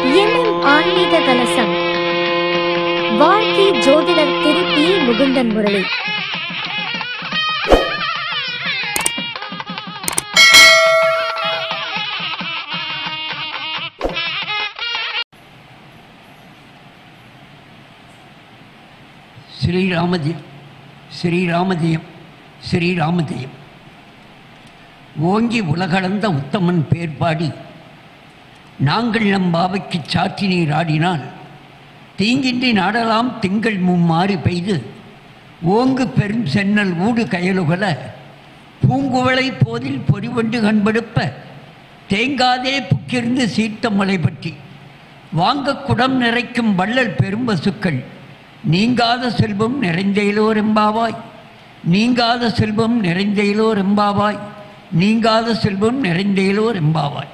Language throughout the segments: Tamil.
எண்ணின் ஆன்மீக கலசம். வாழ்க்கை ஜோதிடர் திரு பி. முகுந்தன் முரளி. ஸ்ரீராமஜெயம் ஸ்ரீராமஜெயம் ஸ்ரீராமஜெயம். ஓங்கி உலகளந்த உத்தமன் பேர் பாடி நாங்கள் நம் பாவைக்கு சாற்றி நீர் ஆடினால் தீங்கின்றி நாடலாம் திங்கள் மும்மாறி பெய்து ஓங்கு பெரும் சென்னல் ஊடு கயலுகல பூங்குவளை போதில் பொறிவண்டு கண்படுப்ப தேங்காதே புக்கிருந்து சீர்த்த மலை பற்றி வாங்க குடம் நிறைக்கும் வள்ளல் பெரும்பசுக்கள் நீங்காத செல்வம் நிறைந்தேலோர் எம்பாவாய், நீங்காத செல்வம் நிறைந்தேலோர் எம்பாவாய், நீங்காத செல்வம் நிறைந்தேலோர் எம்பாவாய்.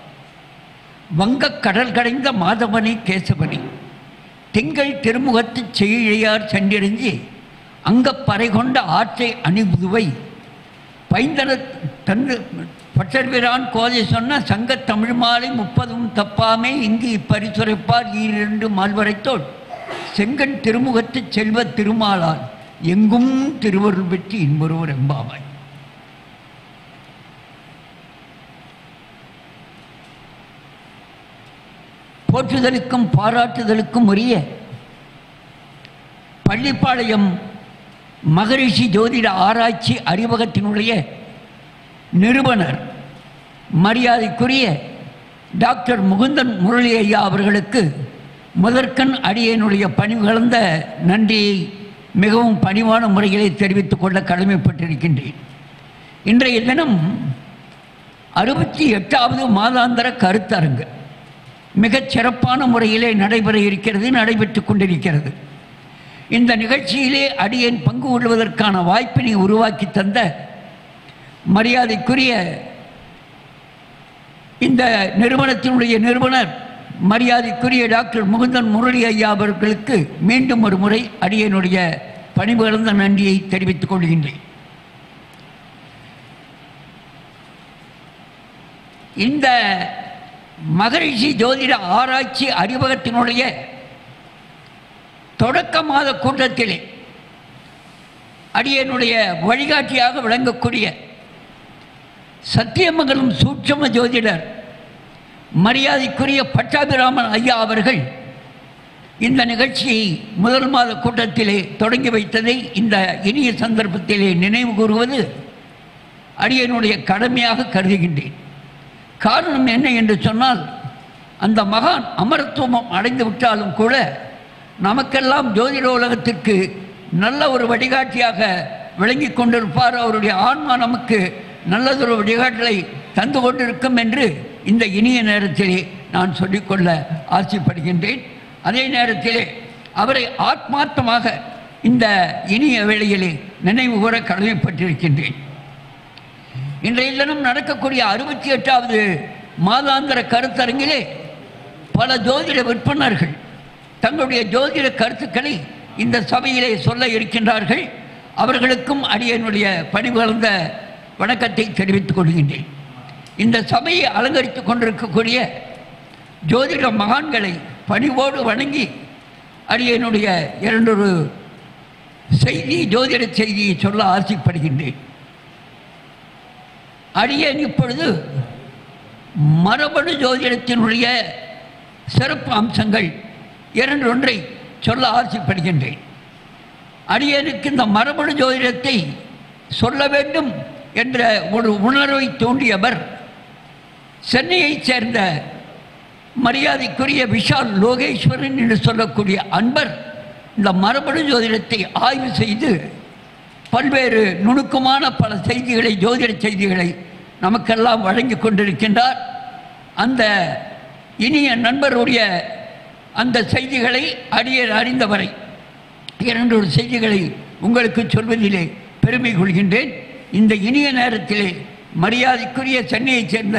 வங்கக் கடல் கடைந்த மாதவனை கேசவனை திங்கள் திருமுகத்து செய்யார் சென்றிருந்தி அங்கப்பறை கொண்ட ஆற்றை அணிபுதுவை பைந்தன தந்து பட்டர்பிரான் கோதை சொன்ன சங்கத் தமிழ் மாலை 30 தப்பாமே இங்கு இப்பரிசுரைப்பார் 2 மால்வரைத்தோள் செங்கன் திருமுகத்து செல்வ திருமாலால் எங்கும் திருவருள் பெற்று இன்பொருவர் எம்பாவாய். போற்றுதலுக்கும் பாராட்டுதலுக்கும் உரிய பள்ளிப்பாளையம் மகரிஷி ஜோதிட ஆராய்ச்சி அறிவகத்தினுடைய நிறுவனர் மரியாதைக்குரிய டாக்டர் முகுந்தன் முரளி ஐயா அவர்களுக்கு முதற்கண் அடியனுடைய பணிவு கலந்த நன்றியை மிகவும் பணிவான முறைகளை தெரிவித்துக் கொள்ள கடமைப்பட்டிருக்கின்றேன். இன்றைய தினம் 68வது மாதாந்திர கருத்தரங்கு மிகச் சிறப்பான முறையிலே நடைபெற இருக்கிறது, நடைபெற்று கொண்டிருக்கிறது. இந்த நிகழ்ச்சியிலே அடியேன் பங்கு கொள்வதற்கான வாய்ப்பினை உருவாக்கி தந்த மரியாதைக்குரிய இந்த நிறுவனத்தினுடைய நிறுவனர் மரியாதைக்குரிய டாக்டர் முகுந்தன் முரளி ஐயா அவர்களுக்கு மீண்டும் ஒரு முறை அடியனுடைய பணிவு கலந்த நன்றியை தெரிவித்துக் கொள்கின்றேன். இந்த மகரிஷி ஜோதிட ஆராய்ச்சி அறிவகத்தினுடைய தொடக்க மாத கூட்டத்திலே அடியனுடைய வழிகாட்டியாக விளங்கக்கூடிய சத்தியமங்கலம் சூட்சும ஜோதிடர் மரியாதைக்குரிய பட்டாபிராமன் ஐயா அவர்கள் இந்த நிகழ்ச்சியை முதல் மாத கூட்டத்திலே தொடங்கி வைத்ததை இந்த இனிய சந்தர்ப்பத்திலே நினைவு கூறுவது அடியனுடைய கடமையாக கருதுகின்றேன். காரணம் என்ன என்று சொன்னால், அந்த மகான் அமரத்துவம் அடைந்து விட்டாலும் கூட நமக்கெல்லாம் ஜோதிட உலகத்திற்கு நல்ல ஒரு வழிகாட்டியாக விளங்கி கொண்டிருப்பார். அவருடைய ஆன்மா நமக்கு நல்லதொரு வழிகாட்டலை தந்து கொண்டிருக்கும் என்று இந்த இனிய நேரத்திலே நான் சொல்லிக்கொள்ள ஆசைப்படுகின்றேன். அதே நேரத்திலே அவரை ஆத்மார்த்தமாக இந்த இனிய வேளையிலே நினைவு கூற கடமைப்பட்டிருக்கின்றேன். இன்றைய தினம் நடக்கக்கூடிய 68வது மாதாந்திர கருத்தரங்கிலே பல ஜோதிட விற்பனர்கள் தங்களுடைய ஜோதிட கருத்துக்களை இந்த சபையிலே சொல்ல இருக்கின்றார்கள். அவர்களுக்கும் அடியனுடைய பணிவு கலந்த வணக்கத்தை தெரிவித்துக் கொள்கின்றேன். இந்த சபையை அலங்கரித்துக் கொண்டிருக்கக்கூடிய ஜோதிட மகான்களை பணிவோடு வணங்கி அடியனுடைய 2 செய்தி ஜோதிட செய்தியை சொல்ல ஆசைப்படுகின்றேன். அடியேன் இப்பொழுது மரபணு ஜோதிடத்தினுடைய சிறப்பு அம்சங்கள் 2 சொல்ல ஆசைப்படுகின்றேன். அடியேனுக்கு இந்த மரபணு ஜோதிடத்தை சொல்ல வேண்டும் என்ற ஒரு உணர்வை தூண்டியவர் சென்னையைச் சேர்ந்த மரியாதைக்குரிய விஷால் லோகேஸ்வரன் என்று சொல்லக்கூடிய அன்பர் இந்த மரபணு ஜோதிடத்தை ஆய்வு செய்து பல்வேறு நுணுக்கமான பல செய்திகளை, ஜோதிட செய்திகளை நமக்கெல்லாம் வழங்கி கொண்டிருக்கின்றார். அந்த இனிய நண்பருடைய அந்த செய்திகளை அடியேன் அறிந்தவரை 2 செய்திகளை உங்களுக்கு சொல்வதிலே பெருமை கொள்கின்றேன். இந்த இனிய நேரத்திலே மரியாதைக்குரிய சென்னையைச் சேர்ந்த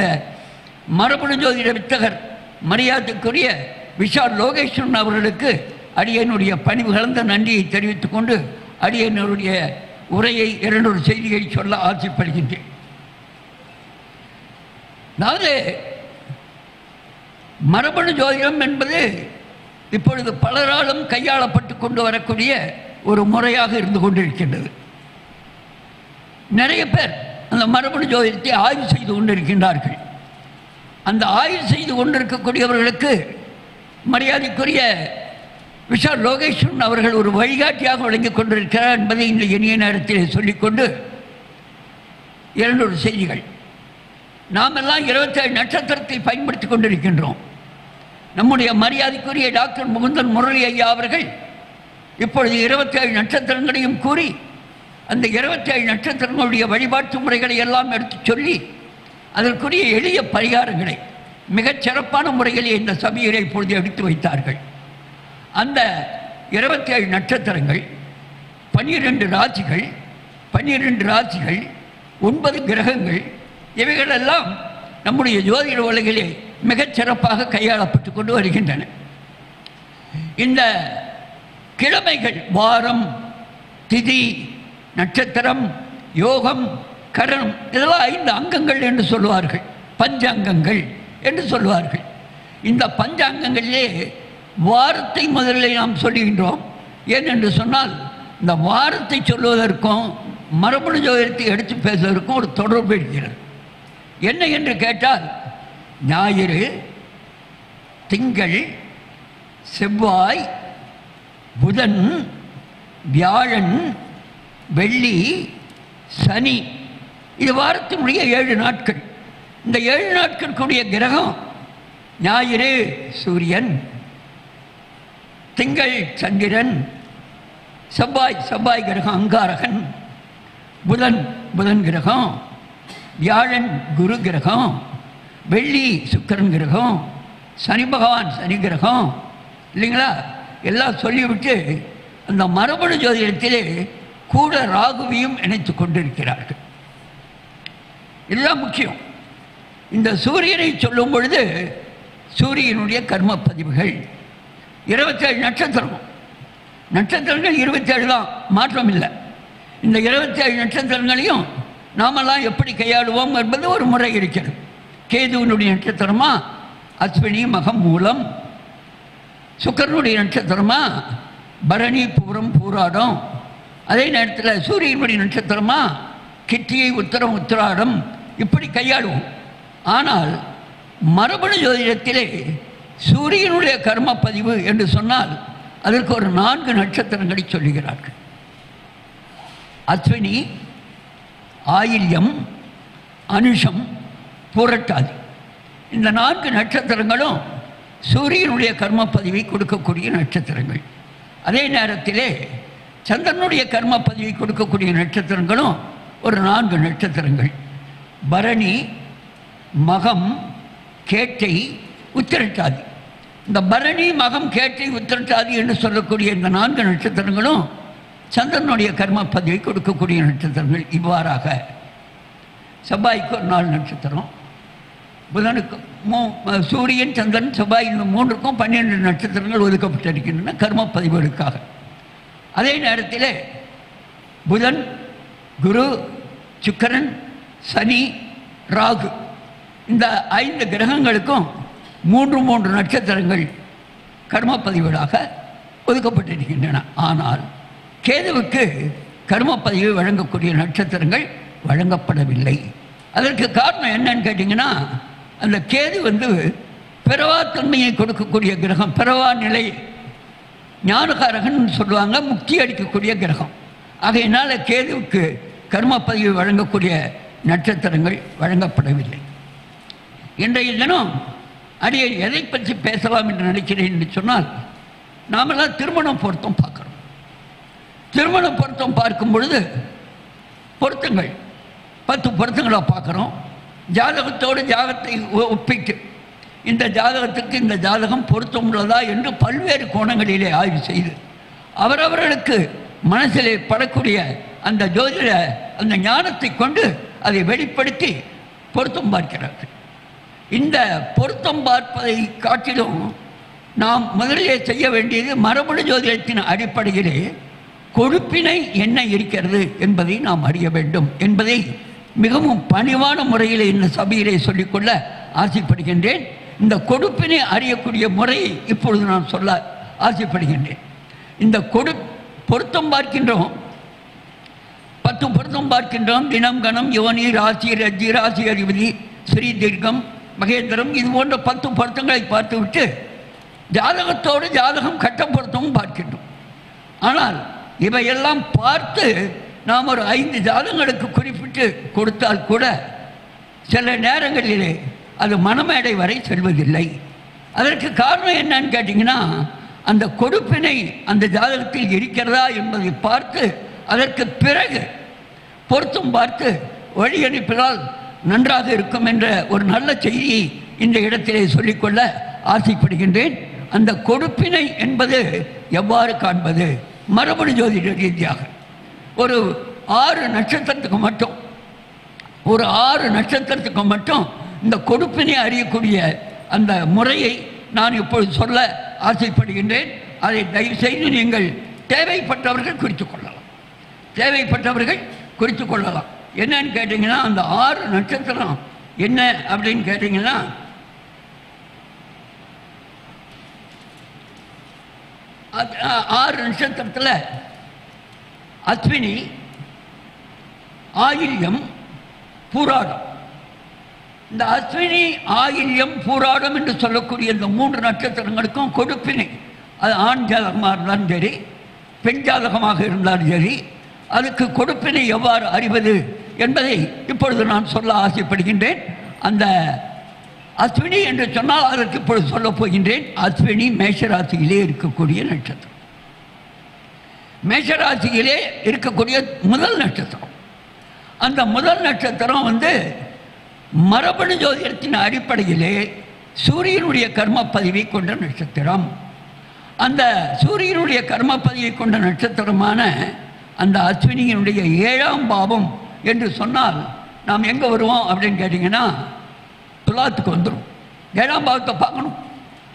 மரபணு ஜோதிட வித்தகர் மரியாதைக்குரிய விஷால் லோகேஸ்வரன் அவர்களுக்கு அடியனுடைய பணிவு கலந்த நன்றியை தெரிவித்துக் கொண்டு அடியனுடைய உரையை 2 செய்தியை சொல்ல ஆசைப்படுகின்றேன். அதாவது மரபணு ஜோதிடம் என்பது இப்பொழுது பலராலும் கையாளப்பட்டு கொண்டு வரக்கூடிய ஒரு முறையாக இருந்து கொண்டிருக்கின்றது. நிறைய பேர் அந்த மரபணு ஜோதிடத்தை ஆய்வு செய்து கொண்டிருக்கின்றார்கள். அந்த ஆய்வு செய்து கொண்டிருக்கக்கூடியவர்களுக்கு மரியாதைக்குரிய விஷால் லோகேஸ்வரன் அவர்கள் ஒரு வழிகாட்டியாக வழங்கிக் கொண்டிருக்கிறார் என்பதை இந்த இனிய நேரத்தில் சொல்லிக்கொண்டு 2 செய்திகள். நாம் எல்லாம் 27 நட்சத்திரத்தை பயன்படுத்தி கொண்டிருக்கின்றோம். நம்முடைய மரியாதைக்குரிய டாக்டர் முகுந்தன் முரளி ஐயா அவர்கள் இப்பொழுது 27 நட்சத்திரங்களையும் கூறி அந்த 27 நட்சத்திரங்களுடைய வழிபாட்டு முறைகளை எல்லாம் எடுத்து சொல்லி அதற்குரிய எளிய பரிகாரங்களை மிகச் சிறப்பான முறையில் இந்த சபையிலே இப்பொழுது எடுத்து வைத்தார்கள். அந்த 27 நட்சத்திரங்கள் 12 ராசிகள் 9 கிரகங்கள் இவைகளெல்லாம் நம்முடைய ஜோதிட உலகிலே மிகச் சிறப்பாக கையாளப்பட்டு கொண்டு வருகின்றன. இந்த கிழமைகள், வாரம், திதி, நட்சத்திரம், யோகம், கரணம் இதெல்லாம் 5 அங்கங்கள் என்று சொல்லுவார்கள். பஞ்சாங்கங்கள் என்று சொல்லுவார்கள். இந்த பஞ்சாங்கங்களிலே வாரத்தை முதலில் நாம் சொல்லுகின்றோம். ஏனென்று சொன்னால் இந்த வாரத்தை சொல்வதற்கும் மரபணு ஜோதிடத்தை எடுத்து பேசுவதற்கும் ஒரு தொடர்பு இருக்கிறது. என்ன என்று கேட்டால் ஞாயிறு, திங்கள், செவ்வாய், புதன், வியாழன், வெள்ளி, சனி, இது வாரத்தினுடைய 7 நாட்கள். இந்த 7 நாட்களுக்குரிய கிரகம் ஞாயிறு சூரியன், திங்கள் சந்திரன், செவ்வாய் கிரகம் அங்காரகன், புதன் கிரகம், வியாழன் குரு கிரகம், வெள்ளி சுக்கிரன் கிரகம், சனி பகவான் சனி கிரகம் இல்லைங்களா? எல்லாம் சொல்லிவிட்டு அந்த மரபணு ஜோதிடத்திலே கூட ராகுவையும் இணைத்து கொண்டிருக்கிறார்கள். இதுதான் முக்கியம். இந்த சூரியனை சொல்லும் பொழுது சூரியனுடைய கர்ம பதிவுகள் 27 நட்சத்திரங்கள் 27 தான், மாற்றம் இல்லை. இந்த 27 நட்சத்திரங்களையும் நாமெல்லாம் எப்படி கையாளுவோம் என்பது ஒரு முறை இருக்கிறது. கேதுவனுடைய நட்சத்திரமா அஸ்வினி மகம் மூலம், சுக்கிரனுடைய நட்சத்திரமா பரணி பூரம் பூராடம், அதே நேரத்தில் சூரியனுடைய நட்சத்திரமா கிட்டியை உத்தரம் உத்திராடம், இப்படி கையாளுவோம். ஆனால் மரபணு ஜோதிடத்திலே சூரியனுடைய கர்ம பதிவு என்று சொன்னால் அதற்கு ஒரு 4 நட்சத்திரங்களை சொல்லுகிறார்கள். அஸ்வினி, ஆயில்யம், அனுஷம், புரட்டாதி, இந்த 4 நட்சத்திரங்களும் சூரியனுடைய கர்ம பதிவை கொடுக்கக்கூடிய நட்சத்திரங்கள். அதே நேரத்திலே சந்திரனுடைய கர்ம பதிவை கொடுக்கக்கூடிய நட்சத்திரங்களும் ஒரு 4 நட்சத்திரங்கள். பரணி, மகம், கேட்டை, உத்திரட்டாதி. இந்த பரணி, மகம், கேட்டை, உத்திரட்டாதி என்று சொல்லக்கூடிய இந்த 4 நட்சத்திரங்களும் சந்திரனுடைய கர்ம பதிவை கொடுக்கக்கூடிய நட்சத்திரங்கள். இவ்வாறாக செவ்வாய்க்கு ஒரு 4 நட்சத்திரம், புதனுக்கு சூரியன், சந்திரன், செவ்வாய் இந்த 3க்கும் 12 நட்சத்திரங்கள் ஒதுக்கப்பட்டிருக்கின்றன கர்ம பதிவுகளுக்காக. அதே நேரத்தில் புதன், குரு, சுக்கிரன், சனி, ராகு இந்த 5 கிரகங்களுக்கும் 3 நட்சத்திரங்கள் கர்ம பதிவுகளாக ஒதுக்கப்பட்டிருக்கின்றன. ஆனால் கேதுவுக்கு கர்ம பதிவு வழங்கக்கூடிய நட்சத்திரங்கள் வழங்கப்படவில்லை. அதற்கு காரணம் என்னன்னு கேட்டிங்கன்னா, அந்த கேது பிறவாத்தன்மையை கொடுக்கக்கூடிய கிரகம், பிறவா நிலை ஞானகாரகன் சொல்லுவாங்க, முக்தி அளிக்கக்கூடிய கிரகம். ஆகையினால் கேதுவுக்கு கர்ம பதிவு வழங்கக்கூடிய நட்சத்திரங்கள் வழங்கப்படவில்லை. இன்றைய தினம் அடியை எதை பற்றி பேசலாம் என்று நினைக்கிறேன் என்று சொன்னால், நாமெல்லாம் திருமணம் பொருத்தம் பார்க்குறோம். திருமண பொருத்தம் பார்க்கும் பொழுது பொருத்தங்கள் 10 பொருத்தங்களை பார்க்குறோம். ஜாதகத்தோடு ஜாதகத்தை ஒப்பிட்டு இந்த ஜாதகத்துக்கு இந்த ஜாதகம் பொருத்தம் உள்ளதா என்று பல்வேறு கோணங்களிலே ஆய்வு செய்து அவரவர்களுக்கு மனசிலே படக்கூடிய அந்த ஜோதிட அந்த ஞானத்தை கொண்டு அதை வெளிப்படுத்தி பொருத்தம் பார்க்கிறார்கள். இந்த பொருத்தம் பார்ப்பதை காட்டிலும் நாம் முதலிலே செய்ய வேண்டியது மரபணு ஜோதிடத்தின் அடிப்படையிலே கொடுப்பினை என்ன இருக்கிறது என்பதை நாம் அறிய வேண்டும் என்பதை மிகவும் பணிவான முறையில் இந்த சபையிலே சொல்லிக்கொள்ள ஆசைப்படுகின்றேன். இந்த கொடுப்பினை அறியக்கூடிய முறையை இப்பொழுது நான் சொல்ல ஆசைப்படுகின்றேன். இந்த பொருத்தம் பார்க்கின்றோம், 10 பொருத்தம் பார்க்கின்றோம். தினம், கணம், யோனி, ராசி, ரஜ்ஜி, ராசி அதிபதி, ஸ்ரீ, தீர்க்கம், மகேந்திரம், இது போன்ற 10 பொருத்தங்களை பார்த்துவிட்டு ஜாதகத்தோடு ஜாதகம் கட்ட பொருத்தமும் பார்க்கின்றோம். ஆனால் இவையெல்லாம் பார்த்து நாம் ஒரு 5 ஜாதகங்களுக்கு குறிப்பிட்டு கொடுத்தால் கூட சில நேரங்களிலே அது மனமேடை வரை செல்வதில்லை. அதற்கு காரணம் என்னன்னு கேட்டிங்கன்னா, அந்த கொடுப்பினை அந்த ஜாதகத்தில் இருக்கிறதா என்பதை பார்த்து அதற்கு பிறகு பொருத்தம் பார்த்து வழி அனுப்பினால் நன்றாக இருக்கும் என்ற ஒரு நல்ல செய்தியை இந்த இடத்திலே சொல்லிக்கொள்ள ஆசைப்படுகின்றேன். அந்த கொடுப்பினை என்பது எவ்வாறு காண்பது? மரபணு ஜோதிட ரீதியாக ஒரு 6 நட்சத்திரத்துக்கு மட்டும் இந்த கொடுப்பினை அறியக்கூடிய அந்த முறையை நான் இப்பொழுது சொல்ல ஆசைப்படுகின்றேன். அதை தயவுசெய்து நீங்கள் தேவைப்பட்டவர்கள் குறித்து கொள்ளலாம். என்னன்னு கேட்டிங்கன்னா, அந்த 6 நட்சத்திரம் என்ன அப்படின்னு கேட்டிங்கன்னா, அது 6 நட்சத்திரத்தில் அஸ்வினி, ஆயில்யம், பூராடம். இந்த அஸ்வினி, ஆயில்யம், பூராடம் என்று சொல்லக்கூடிய இந்த 3 நட்சத்திரங்களுக்கும் கொடுப்பினை, அது ஆண் ஜாதகமாக இருந்தாலும் சரி, பெண் ஜாதகமாக இருந்தாலும் சரி, அதுக்கு கொடுப்பினை எவ்வாறு அறிவது என்பதை இப்பொழுது நான் சொல்ல ஆசைப்படுகின்றேன். அந்த அஸ்வினி என்று சொன்னால் அதற்கு இப்பொழுது சொல்லப் போகின்றேன். அஸ்வினி மேஷராசியிலே இருக்கக்கூடிய நட்சத்திரம். மேஷராசியிலே இருக்கக்கூடிய முதல் நட்சத்திரம். அந்த முதல் நட்சத்திரம் மரபணு ஜோதிடத்தின் அடிப்படையிலே சூரியனுடைய கர்ம பதிவை கொண்ட நட்சத்திரம். அந்த சூரியனுடைய கர்ம பதிவை கொண்ட நட்சத்திரமான அந்த அஸ்வினியினுடைய 7ஆம் பாவம் என்று சொன்னால் நாம் எங்கே வருவோம் அப்படின்னு கேட்டிங்கன்னா, துலாத்துக்கு வந்துடும். 7ஆம் பாவத்தை பார்க்கணும்.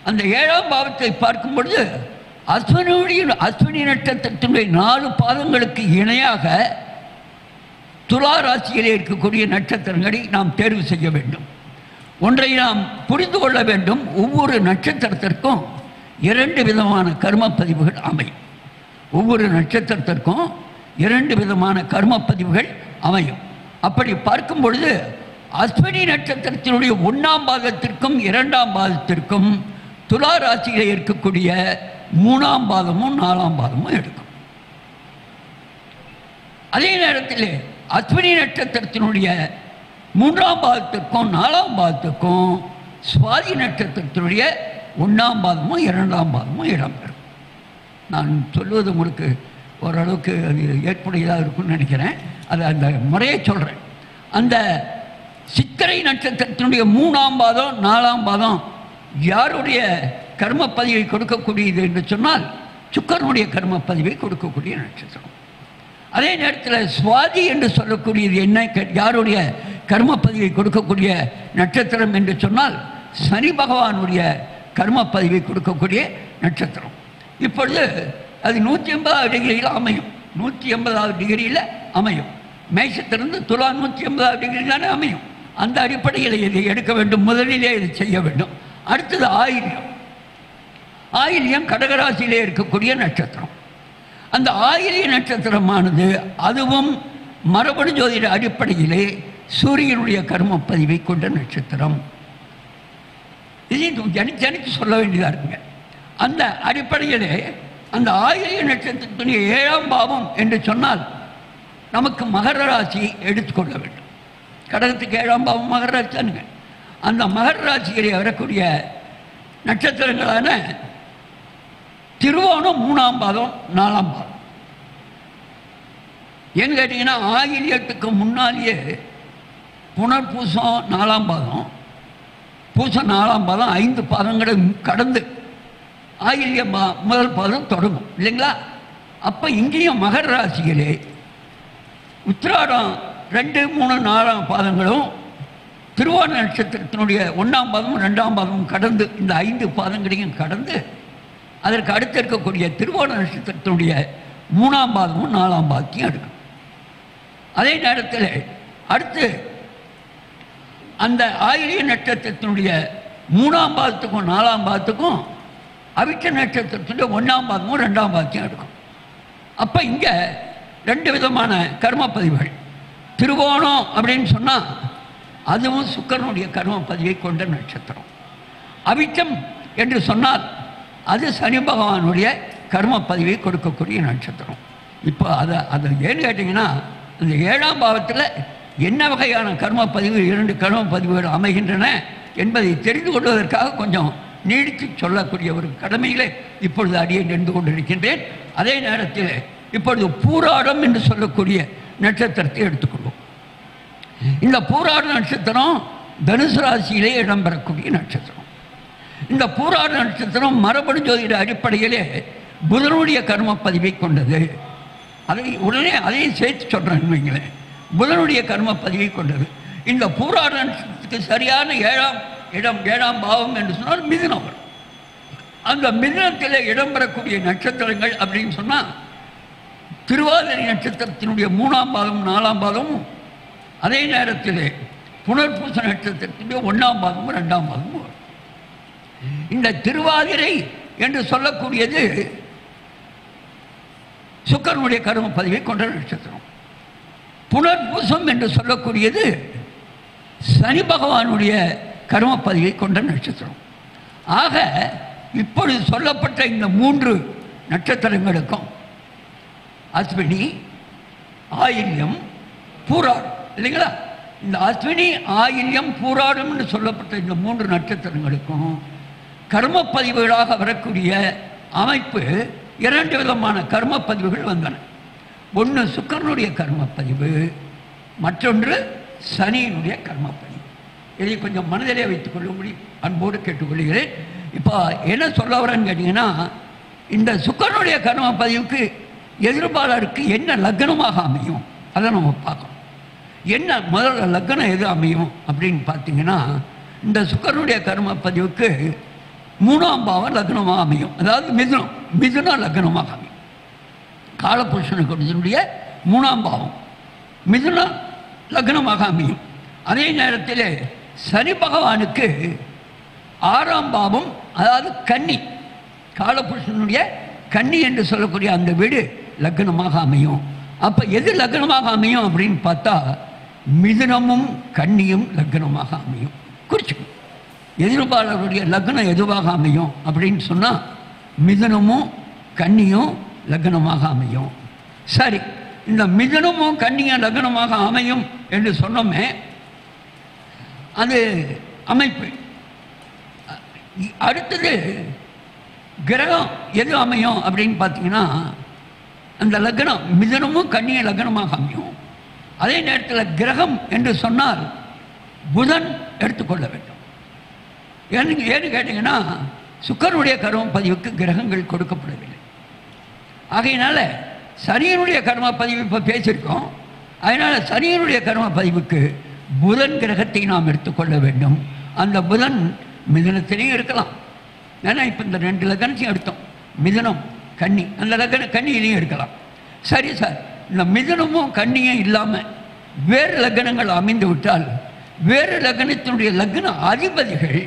அந்த 7ஆம் பாவத்தை பார்க்கும் பொழுது அஸ்வினி நட்சத்திரத்தினுடைய 4 பாதங்களுக்கு இணையாக துலா ராசியிலே இருக்கக்கூடிய நட்சத்திரங்களை நாம் தேர்வு செய்ய வேண்டும். ஒன்றை நாம் புரிந்து கொள்ள வேண்டும். ஒவ்வொரு நட்சத்திரத்திற்கும் 2 விதமான கர்ம பதிவுகள் அமையும். ஒவ்வொரு நட்சத்திரத்திற்கும் 2 விதமான கர்ம பதிவுகள் அமையும். அப்படி பார்க்கும் பொழுது அஸ்வினி நட்சத்திரத்தினுடைய 1ஆம் பாதத்திற்கும் 2ஆம் பாதத்திற்கும் துலா ராசியில் இருக்கக்கூடிய 3ஆம் பாதமும் 4ஆம் பாதமும் எடுக்கும். அதே நேரத்தில் அஸ்வினி நட்சத்திரத்தினுடைய 3ஆம் பாதத்திற்கும் 4ஆம் பாதத்திற்கும் சுவாதி நட்சத்திரத்தினுடைய 1ஆம் பாதமும் 2ஆம் பாதமும் இடம்பெறும். நான் சொல்வது உங்களுக்கு ஓரளவுக்கு அது ஏற்புடையதாக இருக்கும்னு நினைக்கிறேன். அது அந்த முறையை சொல்கிறேன். அந்த சித்திரை நட்சத்திரத்தினுடைய 3ஆம் பாதம் 4ஆம் பாதம் யாருடைய கர்ம பதிவை கொடுக்கக்கூடியது என்று சொன்னால் சுக்கரனுடைய கர்ம பதிவை கொடுக்கக்கூடிய நட்சத்திரம். அதே நேரத்தில் சுவாதி என்று சொல்லக்கூடியது என்ன, யாருடைய கர்ம பதிவை கொடுக்கக்கூடிய நட்சத்திரம் என்று சொன்னால் சனி பகவானுடைய கர்ம பதிவை கொடுக்கக்கூடிய நட்சத்திரம். இப்பொழுது அது 180 டிகிரியில் அமையும். 180 டிகிரியில் அமையும். மேஷத்திலிருந்து துலா 180 டிகிரி தானே அமையும். அந்த அடிப்படையில் இதை எடுக்க வேண்டும். முதலிலே இதை செய்ய வேண்டும். அடுத்தது ஆயில்யம். ஆயில்யம் கடகராசியிலே இருக்கக்கூடிய நட்சத்திரம். அந்த ஆயில்ய நட்சத்திரமானது அதுவும் மரபணு ஜோதிட அடிப்படையிலே சூரியனுடைய கர்ம பதிவை கொண்ட நட்சத்திரம். இதையும் ஜனிச்சு சொல்ல வேண்டியதாக இருக்குங்க. அந்த அடிப்படையிலே அந்த ஆயில்ய நட்சத்திரத்துடைய 7ஆம் பாவம் என்று சொன்னால் நமக்கு மகர ராசி எடுத்துக்கொள்ள வேண்டும். கடகத்துக்கு 7ஆம் பாவம் மகர ராசி தானுங்க. அந்த மகர ராசியிலே வரக்கூடிய நட்சத்திரங்களான திருவோணம் 3ஆம் பாதம் 4ஆம் பாதம். ஏன்னு கேட்டிங்கன்னா, ஆயில்யத்துக்கு முன்னாலேயே புனர்பூசம் 4ஆம் பாதம், பூசம் 4ஆம் பாதம் 5 பாதங்களை கடந்து ஆயில்ய முதல் பாதம் தொடங்கும் இல்லைங்களா? அப்போ இங்கேயும் மகர ராசியிலே உத்திராடம் 2, 3, 4ஆம் பாதங்களும் திருவோண நட்சத்திரத்தினுடைய 1ஆம் பாதமும் 2ஆம் பாதமும் கடந்து இந்த 5 பாதங்களையும் கடந்து அதற்கு அடுத்து இருக்கக்கூடிய திருவோண நட்சத்திரத்தினுடைய 3ஆம் பாதமும் 4ஆம் பாதத்தையும் எடுக்கும். அதே நேரத்தில் அடுத்து அந்த ஆயில்ய நட்சத்திரத்தினுடைய 3ஆம் பாதத்துக்கும் 4ஆம் பாதத்துக்கும் அவிட்ட நட்சத்திரத்தினுடைய 1ஆம் பாதமும் 2ஆம் பாதத்தையும் எடுக்கும். அப்போ இங்கே 2 விதமான கர்ம பதிவுகள். திருவோணம் அப்படின்னு சொன்னால் அதுவும் சுக்கிரனுடைய கர்ம பதிவை கொண்ட நட்சத்திரம். அவிட்டம் என்று சொன்னால் அது சனி பகவானுடைய கர்ம பதிவை கொடுக்கக்கூடிய நட்சத்திரம். இப்போ அதை ஏன்னு கேட்டிங்கன்னா, இந்த 7ஆம் பாவத்தில் என்ன வகையான கர்ம பதிவு 2 கர்ம பதிவுகள் அமைகின்றன என்பதை தெரிந்து கொள்வதற்காக கொஞ்சம் நீடித்து சொல்லக்கூடிய ஒரு கடமையிலே இப்பொழுது அடியே நின்று கொண்டிருக்கின்றேன். அதே நேரத்தில் இப்பொழுது பூராடம் என்று சொல்லக்கூடிய நட்சத்திரத்தை எடுத்துக்கொள்வோம். இந்த பூராட நட்சத்திரம் தனுசு ராசியிலே இடம்பெறக்கூடிய நட்சத்திரம். இந்த பூராட நட்சத்திரம் மரபணு ஜோதிட அடிப்படையிலே புதனுடைய கர்ம பதிவை கொண்டது. அதையும் சேர்த்து சொல்கிறேன் வைங்களேன். புதனுடைய கர்ம பதிவை கொண்டது. இந்த பூராட நட்சத்திரத்துக்கு சரியான 7ஆம் பாவம் என்று சொன்னால் மிதுனம் வரும். அந்த மிதுனத்தில் இடம்பெறக்கூடிய நட்சத்திரங்கள் அப்படின்னு சொன்னால் திருவாதிரை நட்சத்திரத்தினுடைய 3ஆம் பாதம் 4ஆம் பாதமும், அதே நேரத்தில் புனர்பூச நட்சத்திரத்தினுடைய 1ஆம் பாதமும் 2ஆம் பாதமும் வரும். இந்த திருவாதிரை என்று சொல்லக்கூடியது சுக்கிரனுடைய கர்ம பதிவை கொண்ட நட்சத்திரம். புனர்பூசம் என்று சொல்லக்கூடியது சனி பகவானுடைய கர்ம பதிவை கொண்ட நட்சத்திரம். ஆக இப்பொழுது சொல்லப்பட்ட இந்த 3 நட்சத்திரங்களுக்கும் அஸ்வினி, ஆயில்யம், பூராடம் இல்லைங்களா? இந்த அஸ்வினி, ஆயில்யம், பூராடம் என்று சொல்லப்பட்ட இந்த 3 நட்சத்திரங்களுக்கும் கர்ம பதிவுகளாக வரக்கூடிய அமைப்பு 2 விதமான கர்ம பதிவுகள் வந்தன. ஒன்று சுக்கிரனுடைய கர்ம பதிவு, மற்றொன்று சனியினுடைய கர்ம பதிவு. இதை கொஞ்சம் மனதிலே வைத்துக் கொள்ளும்படி அன்போடு கேட்டுக்கொள்கிறேன். இப்போ என்ன சொல்ல வரேன்னு கேட்டிங்கன்னா, இந்த சுக்கிரனுடைய கர்ம பதிவுக்கு எதிர்பாளருக்கு என்ன லக்னமாக அமையும் அதை நம்ம பார்க்கணும். என்ன முதல்ல லக்னம் எது அமையும் அப்படின்னு பார்த்தீங்கன்னா, இந்த சுக்கிரனுடைய கர்ம பதிவுக்கு 3ஆம் பாவம் லக்னமாக அமையும். அதாவது மிதுனம் லக்னமாக அமையும். காலபுருஷனுடைய 3ஆம் பாவம் மிதுனம் லக்னமாக அமையும். அதே நேரத்தில் சனி பகவானுக்கு 6ஆம் பாவம், அதாவது கன்னி, காலபுருஷனுடைய கன்னி என்று சொல்லக்கூடிய அந்த வீடு லக்னமாக அமையும். அப்போ எது லக்னமாக அமையும் அப்படின்னு பார்த்தா மிதுனமும் கன்னியும் லக்னமாக அமையும். குறிச்சுக்கணும். எதிர்பாளருடைய லக்னம் எதுவாக அமையும் அப்படின்னு சொன்னால் மிதுனமும் கன்னியும் லக்னமாக அமையும். சரி, இந்த மிதுனமும் கன்னியும் லக்னமாக அமையும் என்று சொன்னோமே, அது அமைப்பு. அடுத்தது கிரகம் எது அமையும் அப்படின்னு பார்த்தீங்கன்னா, அந்த லக்னம் மிதுனமும் கன்னியும் லக்னமாக அமையும். அதே நேரத்தில் கிரகம் என்று சொன்னால் புதன் எடுத்துக்கொள்ள வேண்டும். ஏன்னு கேட்டிங்கன்னா, சுக்கிரனுடைய கர்ம பதிவுக்கு கிரகங்கள் கொடுக்கப்படவில்லை. ஆகையினால சனியனுடைய கர்ம பதிவு இப்போ பேசியிருக்கோம். அதனால் சனியனுடைய கர்ம பதிவுக்கு புதன் கிரகத்தை நாம் எடுத்துக்கொள்ள வேண்டும். அந்த புதன் மிதுனத்திலையும் இருக்கலாம். ஏன்னா இப்போ இந்த 2 லக்னத்தையும் எடுத்தோம், மிதுனம் கன்னி, அந்த கன்னியிலையும் இருக்கலாம். சரி சார், இந்த மிதுனமும் கன்னியும் இல்லாமல் வேறு லக்னங்கள் அமைந்து விட்டால் வேறு லக்னத்தினுடைய லக்ன அதிபதிகள்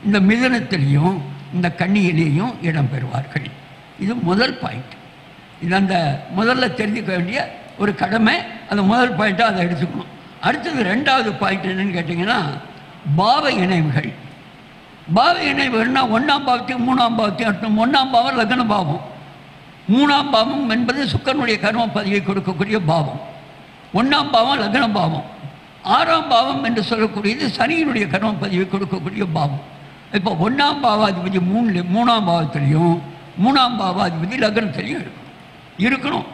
இந்த மிதுனத்திலையும் இந்த கன்னியிலேயும் இடம்பெறுவார்கள். இது முதல் பாயிண்ட். இது அந்த முதல்ல தெரிஞ்சுக்க வேண்டிய ஒரு கடமை. அந்த முதல் பாயிண்ட்டாக அதை எடுத்துக்கணும். அடுத்தது 2வது பாயிண்ட் என்னன்னு கேட்டிங்கன்னா, பாவ இணைவுகள். பாவ இணைவுகள்னா 1ஆம் பாவத்தையும் 3ஆம் பாவத்தையும் அடுத்தோம். 1ஆம் பாவம் லக்ன பாவம், 3ஆம் பாவம் என்பது சுக்கிரனுடைய கர்ம பதிவை கொடுக்கக்கூடிய பாவம். 1ஆம் பாவம் லக்ன பாவம். 6ஆம் பாவம் என்று சொல்லக்கூடியது சனியினுடைய கர்ம பதிவை கொடுக்கக்கூடிய பாவம். இப்போ 1ஆம் பாவாதிபதி 3ஆம் பாவத்திலையும் 3ஆம் பாவாதிபதி லக்னத்திலையும் இருக்கணும்.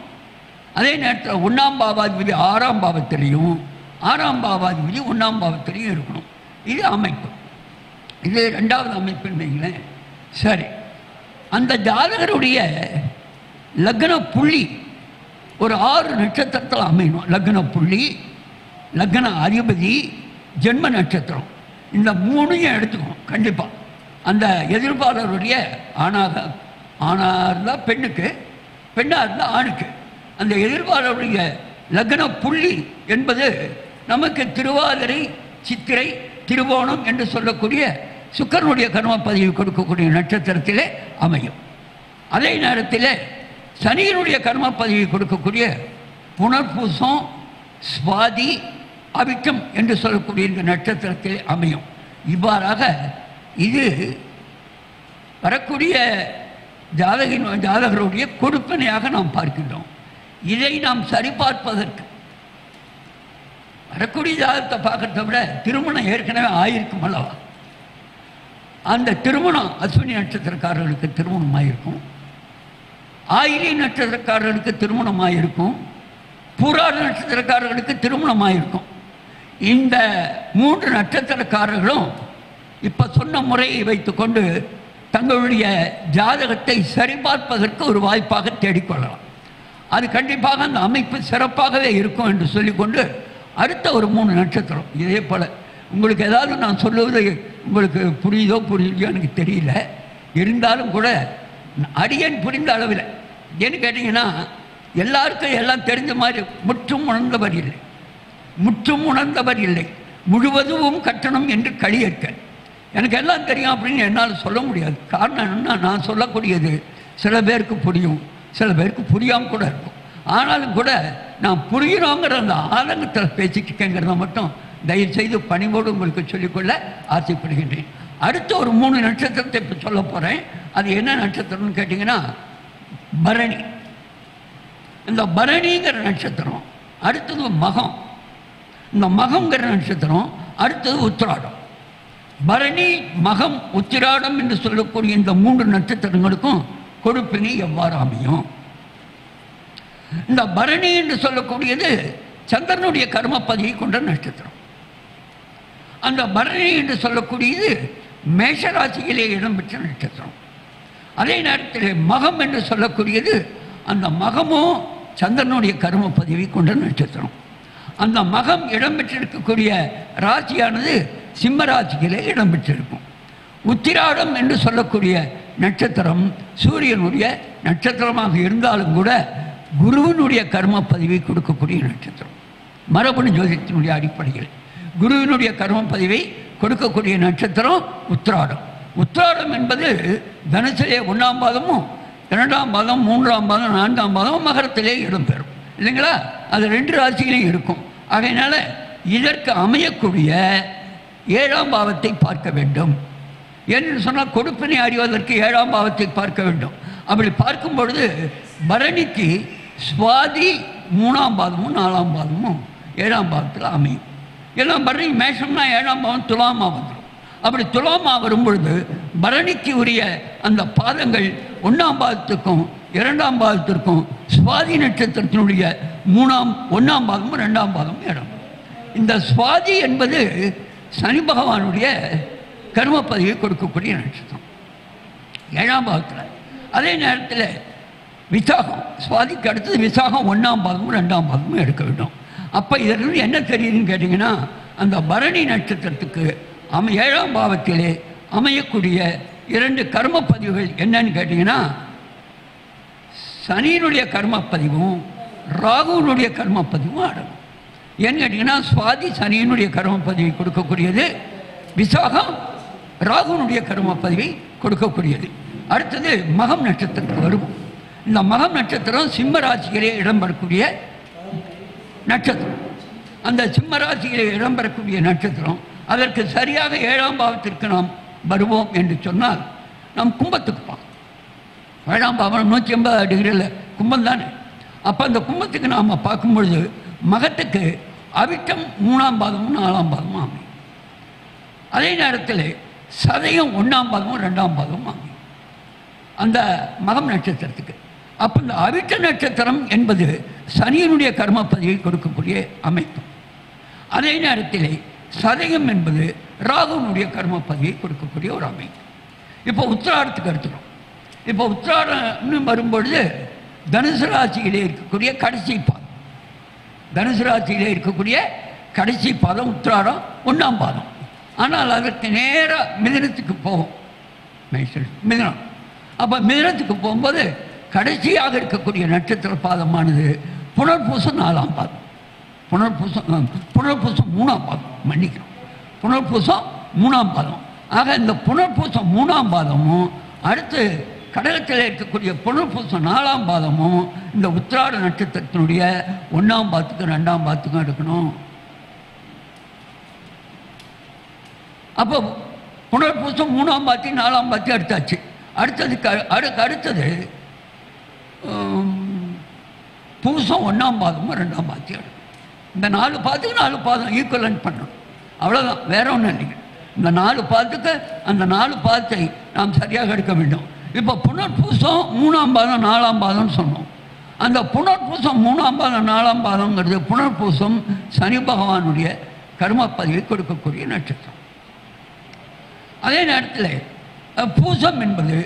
அதே நேரத்தில் 1ஆம் பாவாதிபதி 6ஆம் பாவத்திலையும் 6ஆம் பாவாதிபதி 1ஆம் பாவத்திலையும் இருக்கணும். இது அமைப்பு. இது 2வது அமைப்புன்னு வைங்களேன். சரி, அந்த ஜாதகருடைய லக்ன புள்ளி ஒரு 6 நட்சத்திரத்தில் அமையணும். லக்ன புள்ளி, லக்ன அதிபதி, ஜென்ம நட்சத்திரம், இந்த 3ஐயும் எடுத்துக்கணும் கண்டிப்பாக. அந்த எதிர்பாளருடைய ஆணாக இருந்தால் பெண்ணுக்கு, பெண்ணாக இருந்தால் ஆணுக்கு, அந்த எதிர்பாளருடைய லக்ன புள்ளி என்பது நமக்கு திருவாதிரை, சித்திரை, திருவோணம் என்று சொல்லக்கூடிய சுக்கிரனுடைய கர்ம பதிவு கொடுக்கக்கூடிய நட்சத்திரத்திலே அமையும். அதே நேரத்தில் சனியினுடைய கர்ம பதிவை கொடுக்கக்கூடிய புனர்பூசம், சுவாதி, அவிட்டம் என்று சொல்லக்கூடிய இந்த நட்சத்திரத்தில் அமையும். இவ்வாறாக இது வரக்கூடிய ஜாதகருடைய கொடுப்பனையாக நாம் பார்க்கின்றோம். இதை நாம் சரிபார்ப்பதற்கு வரக்கூடிய ஜாதகத்தை பார்க்கறத விட திருமணம் ஏற்கனவே ஆயிருக்கும் அல்லவா, அந்த திருமணம் அஸ்வினி நட்சத்திரக்காரர்களுக்கு திருமணமாயிருக்கும், ஆயிலி நட்சத்திரக்காரர்களுக்கு திருமணமாயிருக்கும், பூராட நட்சத்திரக்காரர்களுக்கு திருமணமாயிருக்கும். இந்த 3 நட்சத்திரக்காரர்களும் இப்போ சொன்ன முறையை வைத்துக்கொண்டு தங்களுடைய ஜாதகத்தை சரிபார்ப்பதற்கு ஒரு வாய்ப்பாக தேடிக்கொள்ளலாம். அது கண்டிப்பாக அந்த அமைப்பு சிறப்பாகவே இருக்கும் என்று சொல்லிக்கொண்டு அடுத்த ஒரு 3 நட்சத்திரம் இதே போல் உங்களுக்கு ஏதாவது நான் சொல்லுவது உங்களுக்கு புரியுதோ புரியலையோ எனக்கு தெரியல. இருந்தாலும் கூட அடியேன் புரிந்த அளவில் ஏன்னு கேட்டிங்கன்னா எல்லாருக்கும் எல்லாம் தெரிஞ்ச மாதிரி முற்றும் உணர்ந்தவர் இல்லை, முற்றும் உணர்ந்தவர் இல்லை, முழுவதும் கட்டணம் என்று களியேற்க எனக்கு எல்லாம் தெரியும் அப்படின்னு என்னால் சொல்ல முடியாது. காரணம் என்னன்னா நான் சொல்லக்கூடியது சில பேருக்கு புரியும், சில பேருக்கு புரியாமல் கூட இருக்கும். ஆனாலும் கூட நான் புரியணுங்கிற அந்த ஆதங்கத்தில் பேசிட்டு இருக்கேங்கிறத மட்டும் தயவுசெய்து பணிவோடு உங்களுக்கு சொல்லிக்கொள்ள ஆசைப்படுகின்றேன். அடுத்த ஒரு 3 நட்சத்திரத்தை இப்போ சொல்ல போகிறேன். அது என்ன நட்சத்திரம்னு கேட்டிங்கன்னா பரணி. இந்த பரணிங்கிற நட்சத்திரம் அடுத்தது மகம், இந்த மகங்கிற நட்சத்திரம் அடுத்தது உத்திராடம். பரணி, மகம், உத்திராடம் என்று சொல்லக்கூடிய இந்த 3 நட்சத்திரங்களுக்கும் கொடுப்பினை எவ்வாறு அமையும்? இந்த பரணி என்று சொல்லக்கூடியது சந்திரனுடைய கர்மப்பதியை கொண்ட நட்சத்திரம். அந்த பரணி என்று சொல்லக்கூடியது மேஷராசியிலே இடம்பெற்ற நட்சத்திரம். அதே நேரத்தில் மகம் என்று சொல்லக்கூடியது அந்த மகமும் சந்திரனுடைய கர்ம பதிவை கொண்ட நட்சத்திரம். அந்த மகம் இடம்பெற்றிருக்கக்கூடிய ராசியானது சிம்ம ராசியிலே இடம்பெற்றிருக்கும். உத்திராடம் என்று சொல்லக்கூடிய நட்சத்திரம் சூரியனுடைய நட்சத்திரமாக இருந்தாலும் கூட குருவினுடைய கர்ம பதிவை கொடுக்கக்கூடிய நட்சத்திரம். மரபணு ஜோதிடத்தினுடைய அடிப்படையில் குருவினுடைய கர்ம பதிவை கொடுக்கக்கூடிய நட்சத்திரம் உத்திராடம். உத்திராடம் என்பது தனுசிலே 1ஆம் பாதமும் 2ஆம் பாதம் 3ஆம் பாதம் 4ஆம் பாதம் மகரத்திலே இடம்பெறும் இல்லைங்களா? அது 2 ராசியிலையும் இருக்கும். ஆகையினால இதற்கு அமையக்கூடிய 7ஆம் பாவத்தை பார்க்க வேண்டும். என்று சொன்னால் கொடுப்பினை அறிவதற்கு 7ஆம் பாவத்தை பார்க்க வேண்டும். அப்படி பார்க்கும் பொழுது பரணிக்கு சுவாதி 3ஆம் பாதமும் 4ஆம் பாதமும் 7ஆம் பாவத்தில் அமையும். எல்லாம் பரணி மேஷம்னா 7ஆம் பாவம் துலாமா வந்துடும். அப்படி துலாமா வரும்பொழுது பரணிக்கு உரிய அந்த பாதங்கள் 1ஆம் பாதத்துக்கும் 2ஆம் பாதத்திற்கும் சுவாதி நட்சத்திரத்தினுடைய 1ஆம் பாதமும் 2ஆம் பாதமும் இடம். இந்த சுவாதி என்பது சனி பகவானுடைய கர்மப்பதிவை கொடுக்கக்கூடிய நட்சத்திரம் 7ஆம் பாதத்தில். அதே நேரத்தில் விசாகம், சுவாதிக்கு அடுத்தது விசாகம் 1ஆம் பாதமும் 2ஆம் பாதமும் எடுக்க வேண்டும். அப்போ இதற்கு என்ன தெரியுதுன்னு கேட்டிங்கன்னா அந்த பரணி நட்சத்திரத்துக்கு 7ஆம் பாவத்திலே அமையக்கூடிய 2 கர்மப்பதிவுகள் என்னன்னு கேட்டிங்கன்னா சனியினுடைய கர்மப்பதிவும் ராகுனுடைய கர்மப்பதிவும் அடங்கும். ஏன்னு கேட்டிங்கன்னா சுவாதி சனியினுடைய கர்மப்பதிவை கொடுக்கக்கூடியது, விசாகம் ராகுனுடைய கர்மப்பதிவை கொடுக்கக்கூடியது. அடுத்தது மகம் நட்சத்திரத்துக்கு வரும். இந்த மகம் நட்சத்திரம் சிம்ம ராசியிலே இடம்பெறக்கூடிய நட்சத்திரம். அந்த சிம்ம ராசியிலே இடம்பெறக்கூடிய நட்சத்திரம் அதற்கு சரியாக 7ஆம் பாவத்திற்கு நாம் வருவோம் என்று சொன்னால் நாம் கும்பத்துக்கு பார்க்கணும். 7ஆம் பாவம் 180 டிகிரியில் கும்பம் தானே. அப்போ அந்த கும்பத்துக்கு நாம் பார்க்கும்பொழுது மகத்துக்கு அவிட்டம் 3ஆம் பாதமும் 4ஆம் பாதமும் அமையும். அதே நேரத்தில் சதயம் 1ஆம் பாதமும் 2ஆம் பாதமும் அமையும் அந்த மகம் நட்சத்திரத்துக்கு. அப்போ இந்த அவிட்ட நட்சத்திரம் என்பது சனியனுடைய கர்மப்பதிவை கொடுக்கக்கூடிய அமைப்பு. அதே நேரத்தில் சதயம் என்பது ராகுனுடைய கர்மப்பதிவை கொடுக்கக்கூடிய ஒரு அமைப்பு. இப்போ உத்திராடத்துக்கு எடுத்துக்கிறோம். இப்போ உத்திராடம் வரும்பொழுது தனுசு ராசியிலே இருக்கக்கூடிய கடைசி பாதம், தனுசு ராசியிலே இருக்கக்கூடிய கடைசி பாதம் உத்திராடம் 1ஆம் பாதம். ஆனால் அதற்கு நேராக மிதுனத்துக்கு போகும். மிதுனம். அப்போ மிதுனத்துக்கு போகும்போது கடைசியாக இருக்கக்கூடிய நட்சத்திர பாதமானது புனர்பூசம் 4ஆம் பாதம். புனர்பூசம் 3ஆம் பாதம், மன்னிக்கணும், புனர்பூசம் 3ஆம் பாதம். ஆக இந்த புனர்பூசம் 3ஆம் பாதமும் அடுத்து கடகத்தில் இருக்கக்கூடிய புனர்பூசம் 4ஆம் பாதமும் இந்த உத்திராட நட்சத்திரத்தினுடைய 1ஆம் பாதத்துக்கும் 2ஆம் பாதத்துக்கும் எடுக்கணும். அப்போ புனர்பூசம் 3ஆம் பாதத்தையும் 4ஆம் பாதத்தையும் எடுத்தாச்சு. அடுத்தது பூசம் 1ஆம் பாதமும் 2ஆம் பாதத்தையும் எடுக்கணும். இந்த 4 பாதத்துக்கு 4 பாதம் ஈக்குவலன்ட் பண்ணணும், அவ்வளோதான், வேற ஒன்றும் இல்லைங்க. இந்த 4 பாதத்துக்கு அந்த 4 பாதத்தை நாம் சரியாக எடுக்க வேண்டும். இப்போ புனர்பூசம் 3ஆம் பாதம் 4ஆம் பாதம்னு சொன்னோம். அந்த புனர்பூசம் 3ஆம் பாதம் 4ஆம் பாதங்கிறது புனர்பூசம் சனி பகவானுடைய கர்மப்பதிவை கொடுக்கக்கூடிய நட்சத்திரம். அதே நேரத்தில் பூசம் என்பது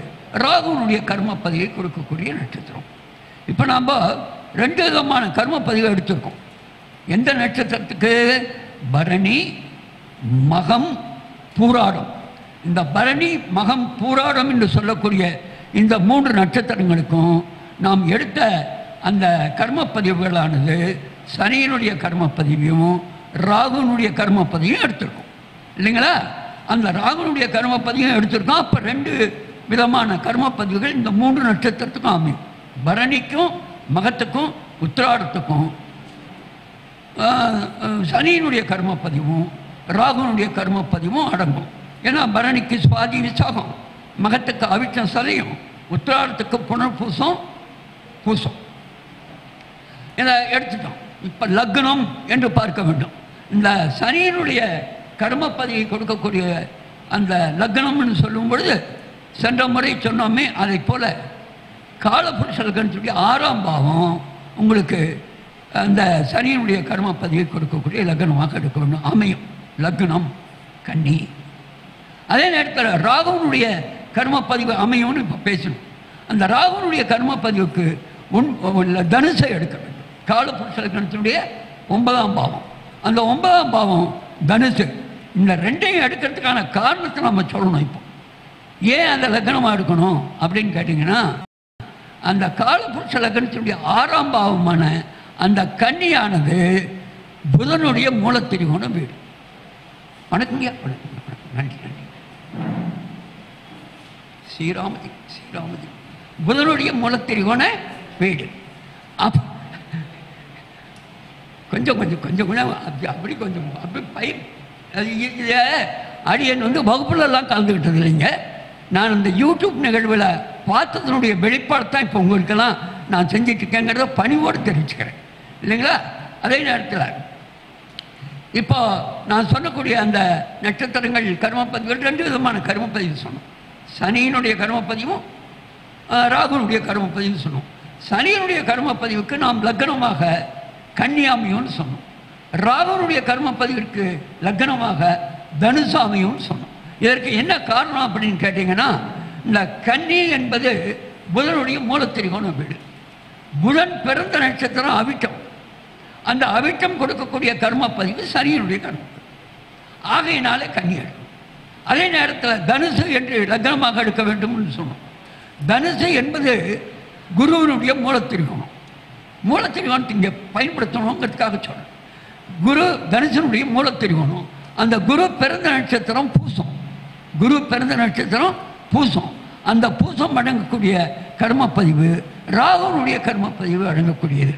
ராகுனுடைய கர்மப்பதிவை கொடுக்கக்கூடிய நட்சத்திரம். இப்போ நாம் 2 விதமான கர்மப்பதிவை எடுத்திருக்கோம். எந்த நட்சத்திரத்துக்கு? பரணி, மகம், பூராடம். இந்த பரணி, மகம், பூராடம் என்று சொல்லக்கூடிய இந்த 3 நட்சத்திரங்களுக்கும் நாம் எடுத்த அந்த கர்மப்பதிவுகளானது சனியினுடைய கர்மப்பதிவையும் ராகுனுடைய கர்மப்பதிவையும் எடுத்திருக்கோம் இல்லைங்களா? அந்த ராகுனுடைய கர்மப்பதிவையும் எடுத்திருக்கோம். அப்போ 2 விதமான கர்மப்பதிவுகள் இந்த 3 நட்சத்திரத்துக்கும் அமையும். பரணிக்கும் மகத்துக்கும் உத்திராடத்துக்கும் சனியினுடைய கர்மப்பதிவும் ராகுனுடைய கர்மப்பதிவும் அடங்கும். ஏன்னா பரணிக்கு சுவாதி விசாகம், மகத்துக்கு அவிட்டம் சதயம், உத்திராடத்துக்கு புனர்பூசம் பூசம். இதை எடுத்துட்டோம். இப்போ லக்னம் என்று பார்க்க வேண்டும். இந்த சனியினுடைய கர்மப்பதிவை கொடுக்கக்கூடிய அந்த லக்னம்னு சொல்லும் பொழுது சென்ற முறை சொன்னோமே, அதை போல காலபுருஷ லக்னத்துடைய 6ஆம் பாவம் உங்களுக்கு அந்த சனியினுடைய கர்மப்பதிவை கொடுக்கக்கூடிய லக்னமாக எடுக்க வேண்டும், அமையும். லக்னம் கன்னி. அதே நேரத்தில் ராகுனுடைய கர்மப்பதிவு அமையும்னு இப்போ பேசணும். அந்த ராகுனுடைய கர்மப்பதிவுக்கு தனுசை எடுக்க வேண்டும். காலபுருஷ லக்னத்தினுடைய 9ஆம் பாவம், அந்த 9ஆம் பாவம் தனுசு. இந்த 2ஐயும் எடுக்கிறதுக்கான காரணத்தை நம்ம சொல்லணும். இப்போ ஏன் அந்த லக்னமாக எடுக்கணும் அப்படின்னு கேட்டிங்கன்னா, அந்த காலபுருஷ லக்னத்தினுடைய 6ஆம் பாவமான அந்த கன்னியானது புதனுடைய மூலத்திரிகோண வீடு. வணக்கங்க, நன்றி நன்றி. ஸ்ரீராமதி ஸ்ரீராமதி புதனுடைய மூலத்திரிகோண வீடு. கொஞ்சம் கொஞ்சம் கொஞ்சம் கொஞ்சம் அப்படி கொஞ்சம் அப்படி பயிர் இதை அடியன் வகுப்புலலாம் கலந்துக்கிட்டது இல்லைங்க. நான் இந்த யூடியூப் நிகழ்வில் பார்த்ததனுடைய வெளிப்பாடு தான் இப்போ உங்களுக்கெல்லாம் நான் செஞ்சிட்ருக்கேங்கிறத பணிவோடு தெரிவிச்சுக்கிறேன் இல்லைங்களா? அதே நேரத்தில் இப்போ நான் சொல்லக்கூடிய அந்த நட்சத்திரங்கள் கர்மப்பதிவுகள் 2 விதமான கர்மப்பதிவு சொன்னோம். சனியினுடைய கர்மப்பதிவும் ராகுனுடைய கர்மப்பதிவு சொன்னோம். சனியினுடைய கர்மப்பதிவுக்கு நாம் லக்னமாக கன்னியாமையும்னு சொன்னோம். ராகுனுடைய கர்மப்பதிவிற்கு லக்னமாக தனுசாமையும் சொன்னோம். இதற்கு என்ன காரணம் அப்படின்னு கேட்டிங்கன்னா, இந்த கன்னி என்பது புதனுடைய மூலத்திரிகோண வீடு. புதன் பிறந்த நட்சத்திரம் அவிட்டம். அந்த அவிட்டம் கொடுக்கக்கூடிய கர்மப்பதிவு சனியினுடைய கர்மப்பதிவு. ஆகையினாலே கன்னி எடுக்கும். அதே நேரத்தில் தனுசு என்று லக்னமாக எடுக்க வேண்டும்னு சொன்னோம். தனுசு என்பது குருவினுடைய மூலத்திரிகோணம். மூலத்திரிகோணத்தை இங்கே பயன்படுத்தணுங்கிறதுக்காக சொல்கிறேன். குரு தனுசனுடைய மூலத்திரிகோணம். அந்த குரு பிறந்த நட்சத்திரம் பூசம். குரு பிறந்த நட்சத்திரம் பூசம். அந்த பூசம் அடங்கக்கூடிய கர்மப்பதிவு ராகுனுடைய கர்மப்பதிவு அடங்கக்கூடியது.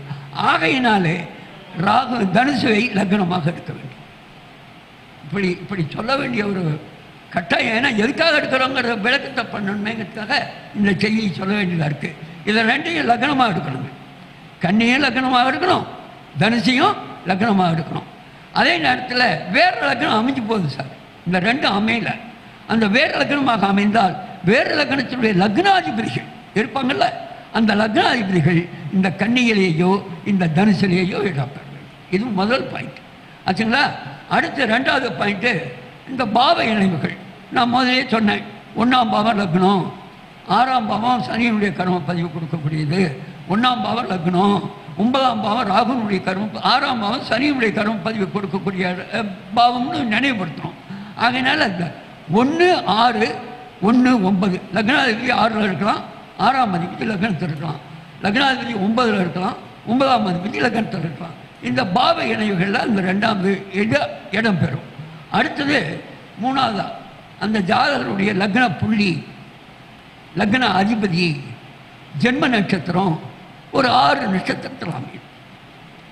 ஆகையினாலே ராகு தனுசுவை லக்னமாக எடுக்க வேண்டும். இப்படி சொல்ல வேண்டிய ஒரு கட்டாயம். ஏன்னா எதுக்காக எடுக்கிறோங்கிற விளக்கத்தை பண்ணணுமேங்கிறதுக்காக இந்த செய்தியை சொல்ல வேண்டியதாக இருக்குது. இதை 2ஐயும் லக்னமாக எடுக்கணுங்க. கன்னியும் லக்னமாக எடுக்கணும், தனுசையும் லக்னமாக எடுக்கணும். அதே நேரத்தில் வேறு லக்னம் அமைஞ்சு போகுது சார், இந்த 2 அமையல. அந்த வேறு லக்னமாக அமைந்தால் வேறு லக்னத்தினுடைய லக்னாதிபதிகள் இருப்பாங்கள்ல, அந்த லக்னாதிபதிகள் இந்த கன்னியிலேயோ இந்த தனுசிலேயோ இடப்பெறும். இது முதல் பாயிண்ட் ஆச்சுங்களா? அடுத்த 2வது பாயிண்ட்டு இந்த பாவ இணைவுகள். நான் முதலே சொன்னேன், 1ஆம் பாவம் லக்னம், 6ஆம் பாவம் சனியினுடைய கர்மப்பதிவு கொடுக்கக்கூடியது, 1ஆம் பாவம் லக்னம், 9ஆம் பாவம் ராகுனுடைய கர்ம, 6ஆம் பாவம் சனியினுடைய கர்மப்பதிவு கொடுக்கக்கூடிய பாவம்னு நினைவுபடுத்தணும். ஆகையினால இந்த 1, 6, 1, 9 லக்னாதிபதி 6ல் இருக்கலாம், 6ஆம் அதிபதி லக்னத்தில் இருக்கலாம், லக்னாதிபதி 9ல் இருக்கலாம், 9ஆம் அதிபதி லக்னத்தில் இருக்கலாம். இந்த பாவ இணைவுகளில் அந்த ரெண்டாவது இடம் பெறும். அடுத்தது மூணாவதா அந்த ஜாதகருடைய லக்ன புள்ளி, லக்ன அதிபதி, ஜென்ம நட்சத்திரம் ஒரு 6 நட்சத்திரத்தில் அமையும்.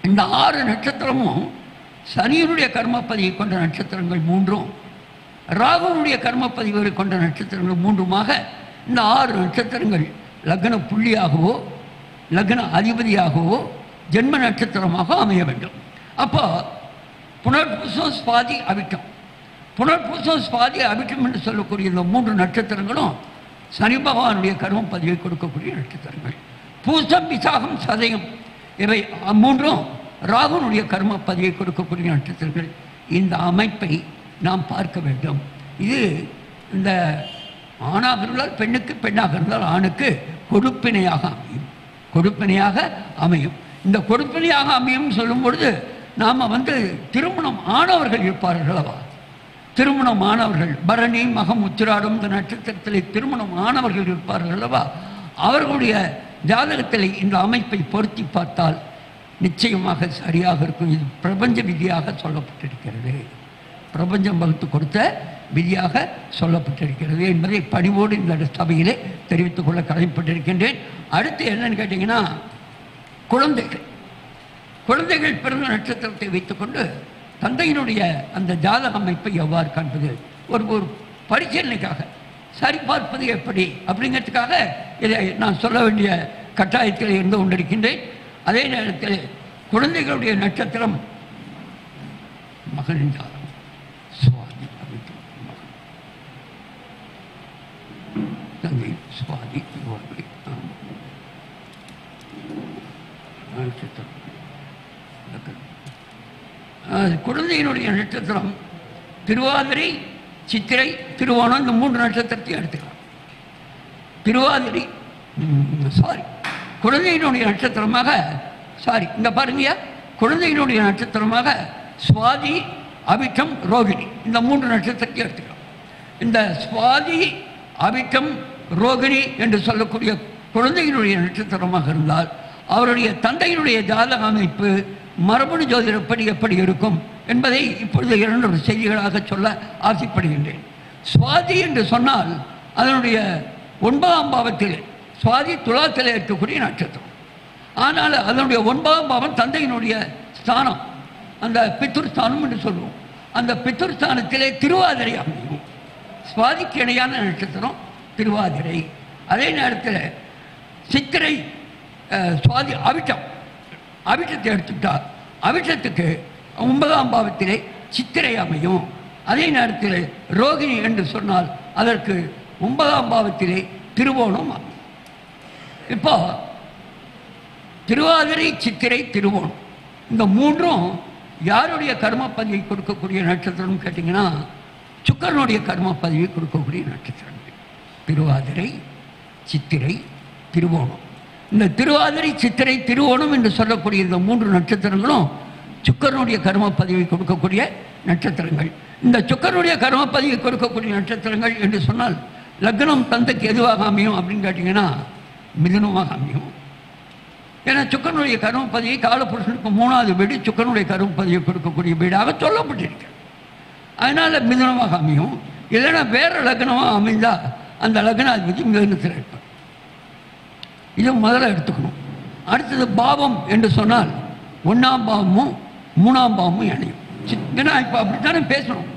இந்த 6 நட்சத்திரமும் சனியினுடைய கர்மப்பதிவை கொண்ட நட்சத்திரங்கள் 3ம், ராகுனுடைய கர்மப்பதிவுகளை கொண்ட நட்சத்திரங்கள் 3மாக இந்த 6 நட்சத்திரங்கள் லக்ன புள்ளியாகவோ லக்ன அதிபதியாகவோ ஜென்ம நட்சத்திரமாக அமைய வேண்டும். அப்போ புனர்பூசம், ஸ்வாதி, அவிட்டம், புனர்பூசம், ஸ்வாதி, அவிட்டம் என்று சொல்லக்கூடிய இந்த 3 நட்சத்திரங்களும் சனி பகவானுடைய கர்ம பதிவை கொடுக்கக்கூடிய நட்சத்திரங்கள். பூசம், விசாகம், சதயம் இவை 3ம் ராகுனுடைய கர்ம பதிவை கொடுக்கக்கூடிய நட்சத்திரங்கள். இந்த அமைப்பை நாம் பார்க்க வேண்டும். இது இந்த ஆணாக இருந்தால் பெண்ணுக்கு, பெண்ணாக இருந்தால் ஆணுக்கு கொடுப்பினையாக அமையும், கொடுப்பினையாக அமையும். இந்த கொடுப்பினையாக அமையும் சொல்லும் பொழுது நாம் திருமணம் ஆனவர்கள் இருப்பார்கள் அல்லவா, திருமணம் ஆனவர்கள் பரணி, மகம், உத்திராடம் இந்த நட்சத்திரத்தில் திருமணம் ஆனவர்கள் இருப்பார்கள் அல்லவா, அவர்களுடைய ஜாதகத்தில் இந்த அமைப்பை பொருத்தி பார்த்தால் நிச்சயமாக சரியாக இருக்கும். இது பிரபஞ்ச விதியாக சொல்லப்பட்டிருக்கிறது, பிரபஞ்சம் வகுத்து கொடுத்த விதியாக சொல்லப்பட்டிருக்கிறது என்பதை பணிவோடு இந்த சபையிலே தெரிவித்துக் கொள்ள கடமைப்பட்டிருக்கின்றேன். அடுத்து என்னன்னு கேட்டிங்கன்னா, குழந்தைகள் பிறந்த நட்சத்திரத்தை வைத்துக்கொண்டு தந்தையினுடைய அந்த ஜாதக அமைப்பை எவ்வாறு காண்பது, ஒரு பரிசீலனைக்காக சரிபார்ப்பது எப்படி அப்படிங்கிறதுக்காக இதை நான் சொல்ல வேண்டிய கட்டாயத்தில் இருந்து கொண்டிருக்கின்றேன். அதே நேரத்தில் குழந்தைகளுடைய நட்சத்திரம் மகனின் ஜாதகம், சுவாதி, அவிட்டம், மகன், தந்தை சுவாதி, நட்சத்திரம், குழந்தையினுடைய நட்சத்திரம் திருவாதிரை, சித்திரை, திருவோணம் இந்த 3 நட்சத்திரத்தையும் எடுத்துக்கலாம். திருவாதிரை குழந்தையினுடைய நட்சத்திரமாக இங்க பாருங்க, குழந்தையினுடைய நட்சத்திரமாக சுவாதி, அவிட்டம், ரோகிணி இந்த 3 நட்சத்திரத்தையும் எடுத்துக்கலாம். இந்த சுவாதி, அவிட்டம், ரோகிணி என்று சொல்லக்கூடிய குழந்தையினுடைய நட்சத்திரமாக இருந்தால் அவருடைய தந்தையினுடைய ஜாதக அமைப்பு மரபணு ஜோதிடப்படி எப்படி இருக்கும் என்பதை இப்பொழுது 2 செய்திகளாக சொல்ல ஆசைப்படுகின்றேன். சுவாதி என்று சொன்னால் அதனுடைய 9ஆம் பாவத்தில், சுவாதி துலாத்தில் இருக்கக்கூடிய நட்சத்திரம். ஆனால் அதனுடைய 9ஆம் பாவம் தந்தையினுடைய ஸ்தானம், அந்த பித்துர் ஸ்தானம் என்று சொல்லுவோம். அந்த பித்துர் ஸ்தானத்திலே திருவாதிரை அமையும். சுவாதிக்கு இணையான நட்சத்திரம் திருவாதிரை. அதே நேரத்தில் சித்திரை, சுவாதி, அவிட்டத்தை எடுத்துட்டால் அவிட்டத்துக்கு 9ஆம் பாவத்திலே சித்திரை அமையும். அதே நேரத்தில் ரோகிணி என்று சொன்னால் அதற்கு 9ஆம் பாவத்திலே திருவோணம் அமையும். இப்போ திருவாதிரை, சித்திரை, திருவோணம் இந்த 3ம் யாருடைய கர்மப்பதிவை கொடுக்கக்கூடிய நட்சத்திரம் கேட்டிங்கன்னா சுக்கரனுடைய கர்மப்பதிவை கொடுக்கக்கூடிய நட்சத்திரங்கள் திருவாதிரை, சித்திரை, திருவோணம். இந்த திருவாதிரை, சித்திரை, திருவோணம் என்று சொல்லக்கூடிய இந்த 3 நட்சத்திரங்களும் சுக்கரனுடைய கர்மப்பதிவை கொடுக்கக்கூடிய நட்சத்திரங்கள். இந்த சுக்கரனுடைய கர்மப்பதிவை கொடுக்கக்கூடிய நட்சத்திரங்கள் என்று சொன்னால் லக்னம் தந்தைக்கு எதுவாக அமையும் அப்படின்னு கேட்டிங்கன்னா மிதுனமாக அமையும். ஏன்னா சுக்கரனுடைய கர்மப்பதிவை காலபுருஷனுக்கு 3வது வீடு சுக்கரனுடைய கர்மப்பதிவை கொடுக்கக்கூடிய வீடாக சொல்லப்பட்டிருக்கு. அதனால் மிதுனமாக அமையும். இல்லைன்னா வேறு லக்னமாக அமைந்தால் அந்த லக்னாதிபதி மிதுனத்தில் இருப்பார். இது முதல்ல எடுத்துக்கணும். அடுத்தது பாவம் என்று சொன்னால் 1ஆம் பாவமும் 3ஆம் பாவமும் இணையும். ஏன்னா இப்போ அப்படித்தானே பேசணும்.